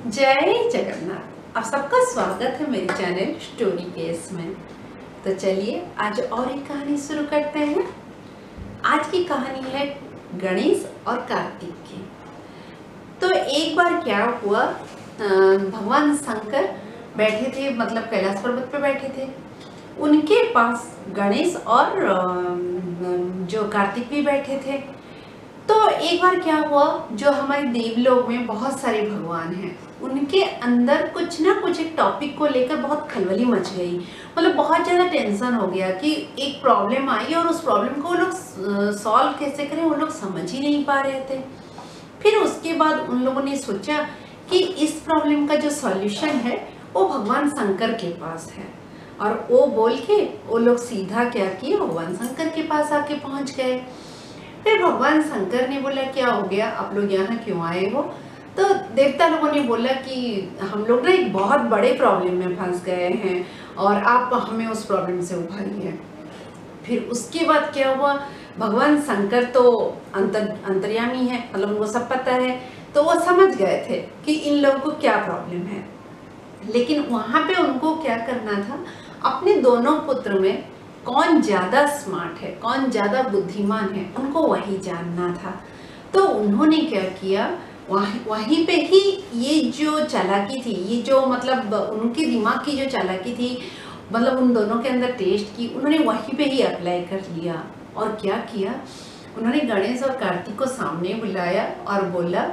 जय जगन्नाथ। आप सबका स्वागत है मेरे चैनल स्टोरी केस में। तो चलिए आज और एक कहानी शुरू करते हैं। आज की कहानी है गणेश और कार्तिक की। तो एक बार क्या हुआ, भगवान शंकर बैठे थे, मतलब कैलाश पर्वत पे बैठे थे। उनके पास गणेश और जो कार्तिक भी बैठे थे। तो एक बार क्या हुआ, जो हमारे देवलोक में बहुत सारे भगवान हैं, उनके अंदर कुछ ना कुछ एक टॉपिक को लेकर बहुत खलबली मच गई। मतलब बहुत ज़्यादा टेंशन हो गया कि एक प्रॉब्लम आई और उस प्रॉब्लम को वो लोग सॉल्व कैसे करें, वो लोग समझ ही नहीं पा रहे थे। फिर उसके बाद उन लोगों ने सोचा कि इस प्रॉब्लम का जो सॉल्यूशन है वो भगवान शंकर के पास है। और वो बोल के वो लोग सीधा क्या किए, भगवान शंकर के पास आके पहुँच गए। फिर भगवान शंकर ने बोला, क्या हो गया, आप लोग यहाँ क्यों आए हो? तो देवता लोगों ने बोला कि हम लोग ना एक बहुत बड़े प्रॉब्लम में फंस गए हैं और आप हमें उस प्रॉब्लम से उभारिए। फिर उसके बाद क्या हुआ, भगवान शंकर तो अंतर्यामी है, मतलब उनको सब पता है, तो वो समझ गए थे कि इन लोगों को क्या प्रॉब्लम है। लेकिन वहाँ पे उनको क्या करना था, अपने दोनों पुत्र में कौन ज़्यादा स्मार्ट है, कौन ज़्यादा बुद्धिमान है, उनको वही जानना था। तो उन्होंने क्या किया, वहीं पे ही ये जो चालाकी थी, ये जो मतलब उनके दिमाग की जो चालाकी थी, मतलब उन दोनों के अंदर टेस्ट की, उन्होंने वहीं पे ही अप्लाई कर लिया। और क्या किया, उन्होंने गणेश और कार्तिक को सामने बुलाया और बोला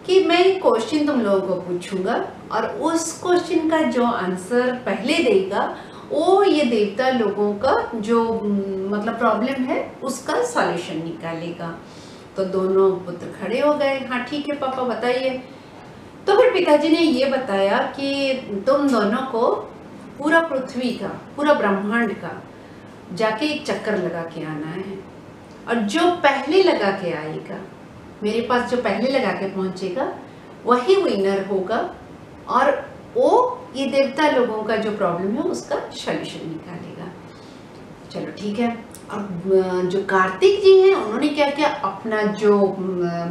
कि मैं एक क्वेश्चन तुम लोगों को पूछूंगा और उस क्वेश्चन का जो आंसर पहले देगा वो ये देवता लोगों का जो मतलब प्रॉब्लम है उसका सॉल्यूशन निकालेगा। तो दोनों पुत्र खड़े हो गए, हाँ ठीक है पापा बताइए। तो फिर पिताजी ने ये बताया कि तुम दोनों को पूरा पृथ्वी का, पूरा ब्रह्मांड का जाके एक चक्कर लगा के आना है, और जो पहले लगा के आएगा, मेरे पास जो पहले लगा के पहुंचेगा वही विनर होगा और वो ये देवता लोगों का जो प्रॉब्लम है उसका सॉल्यूशन निकालेगा। चलो ठीक है। अब जो कार्तिक जी हैं उन्होंने क्या किया, अपना जो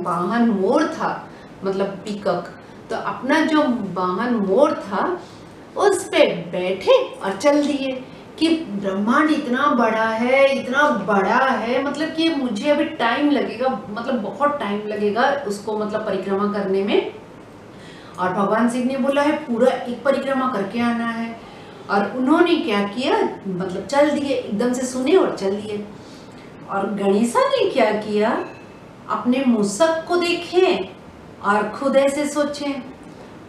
वाहन मोर था, मतलब पीकॉक, तो अपना जो वाहन मोर था उस पे बैठे और चल दिए कि ब्रह्मांड इतना बड़ा है, इतना बड़ा है, मतलब कि मुझे अभी टाइम लगेगा, मतलब बहुत टाइम लगेगा उसको मतलब परिक्रमा करने में। और भगवान शिव ने बोला है पूरा एक परिक्रमा करके आना है। और उन्होंने क्या किया, मतलब चल दिए, एकदम से सुने और चल दिए। और गणेशा ने क्या किया, अपने मूसक को देखे और खुद ऐसे सोचे,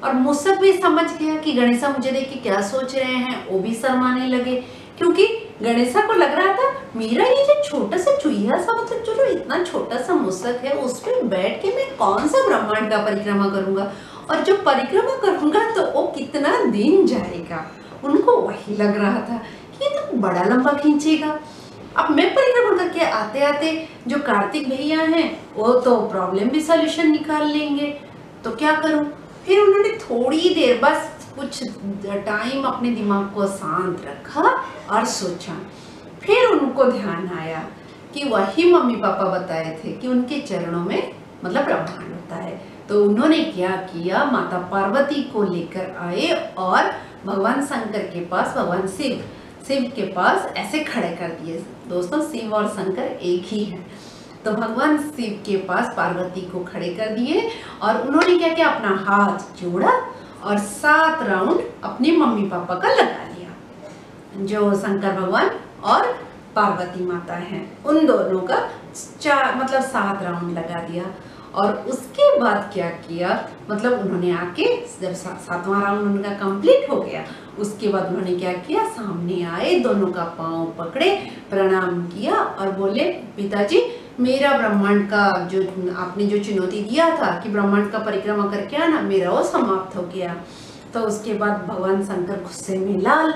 और मूसक भी समझ गया कि गणेशा मुझे देख के क्या सोच रहे हैं। वो भी शर्माने लगे, क्योंकि गणेशा को लग रहा था मेरा ये जो छोटा सा चुहिया सा, मतलब जो इतना छोटा सा मूसक है, उस पर बैठ के मैं कौन सा ब्रह्मांड का परिक्रमा करूंगा, और जो परिक्रमा करूंगा तो वो कितना दिन जाएगा। उनको वही लग रहा था कि ये तो बड़ा लंबा खींचेगा। अब मैं परिक्रमा करके आते आते जो कार्तिक भैया हैं वो तो प्रॉब्लम भी सॉल्यूशन निकाल लेंगे, तो क्या करूं। फिर उन्होंने थोड़ी देर बस कुछ टाइम अपने दिमाग को शांत रखा और सोचा। फिर उनको ध्यान आया कि वही मम्मी पापा बताए थे कि उनके चरणों में मतलब ब्रह्मांड होता है। तो उन्होंने क्या किया, माता पार्वती को लेकर आए और भगवान शंकर के पास, भगवान शिव के पास ऐसे खड़े कर दिए। दोस्तों, शिव और शंकर एक ही है। तो भगवान शिव के पास पार्वती को खड़े कर दिए और उन्होंने क्या किया, अपना हाथ जोड़ा और 7 राउंड अपने मम्मी पापा का लगा लिया। जो शंकर भगवान और पार्वती माता हैं उन दोनों का मतलब 7 राउंड लगा दिया। और उसके बाद क्या किया, मतलब उन्होंने आके जब 7वां राउंड उनका कंप्लीट हो गया, उसके बाद उन्होंने क्या किया, सामने आए, दोनों का पांव पकड़े, प्रणाम किया और बोले, पिताजी मेरा ब्रह्मांड का जो आपने जो चुनौती दिया था कि ब्रह्मांड का परिक्रमा करके आना, मेरा वो समाप्त हो गया। तो उसके बाद भगवान शंकर गुस्से में लाल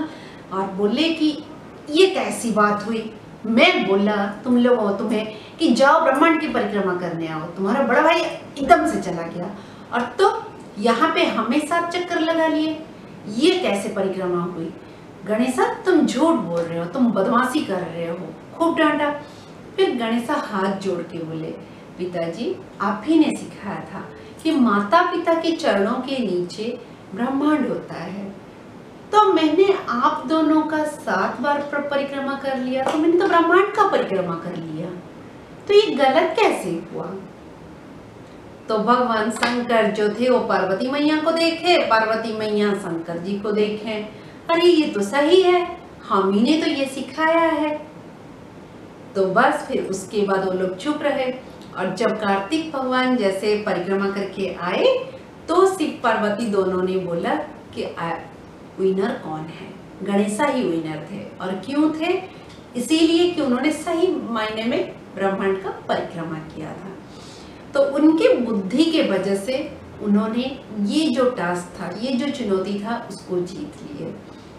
और बोले कि ये कैसी बात हुई, मैं बोला तुम लोगों तुम्हें कि जाओ ब्रह्मांड की परिक्रमा करने आओ, तुम्हारा बड़ा भाई एकदम से चला गया और तुम यहाँ पे हमें 7 चक्कर लगा लिए, ये कैसे परिक्रमा हुई। गणेशा तुम झूठ बोल रहे हो, तुम बदमाशी कर रहे हो, खूब डांटा। फिर गणेशा हाथ जोड़ के बोले, पिताजी आप ही ने सिखाया था कि माता पिता के चरणों के नीचे ब्रह्मांड होता है। तो मैंने आप दोनों का 7 बार परिक्रमा कर लिया, तो मैंने तो ब्रह्मांड का परिक्रमा कर लिया, तो ये गलत कैसे हुआ? तो भगवान शंकर जो थे वो पार्वती मैया को देखे, पार्वती मैया शंकर जी को देखे, अरे ये तो सही है, हम ही ने तो ये सिखाया है। तो बस फिर उसके बाद वो लोग चुप रहे। और जब कार्तिक भगवान जैसे परिक्रमा करके आए तो शिव पार्वती दोनों ने बोला कि विनर कौन है? गणेशा ही विनर थे। और क्यों थे? इसीलिए कि उन्होंने सही मायने में ब्रह्मांड का परिक्रमा किया था। तो उनके बुद्धि के वजह से उन्होंने ये जो टास्क था, ये जो चुनौती था, उसको जीत लिए।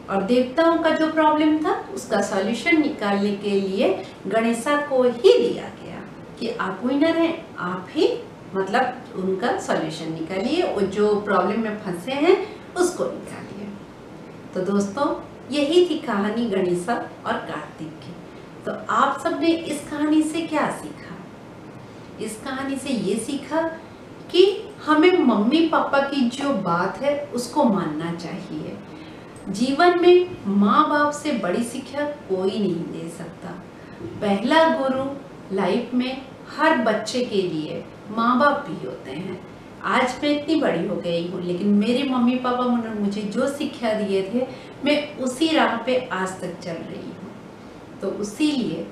और देवताओं का जो प्रॉब्लम था उसका सॉल्यूशन निकालने के लिए गणेशा को ही दिया गया कि आप विनर हैं, आप ही मतलब उनका सॉल्यूशन निकालिए, और जो प्रॉब्लम में फंसे हैं उसको निकालिए। तो दोस्तों, यही थी कहानी गणेशा और कार्तिक की। तो आप सबने इस कहानी से क्या सीखा? इस कहानी से ये सीखा कि हमें मम्मी पापा की जो बात है उसको मानना चाहिए। जीवन में माँ बाप से बड़ी शिक्षा कोई नहीं दे सकता। पहला गुरु लाइफ में हर बच्चे के लिए माँ बाप भी होते हैं। आज मैं इतनी बड़ी हो गई हूँ, लेकिन मेरे मम्मी पापा ने मुझे जो शिक्षा दिए थे, मैं उसी राह पे आज तक चल रही हूँ। तो इसीलिए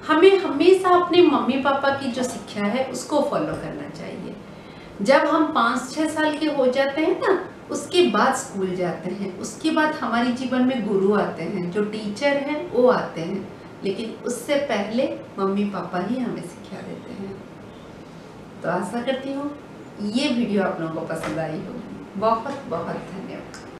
हमें हमेशा अपने मम्मी पापा की जो शिक्षा है उसको फॉलो करना चाहिए। जब हम 5-6 साल के हो जाते हैं ना, उसके बाद स्कूल जाते हैं, उसके बाद हमारे जीवन में गुरु आते हैं, जो टीचर हैं वो आते हैं, लेकिन उससे पहले मम्मी पापा ही हमें शिक्षा देते हैं। तो आशा करती हूँ ये वीडियो आप लोगों को पसंद आई होगी। बहुत बहुत धन्यवाद।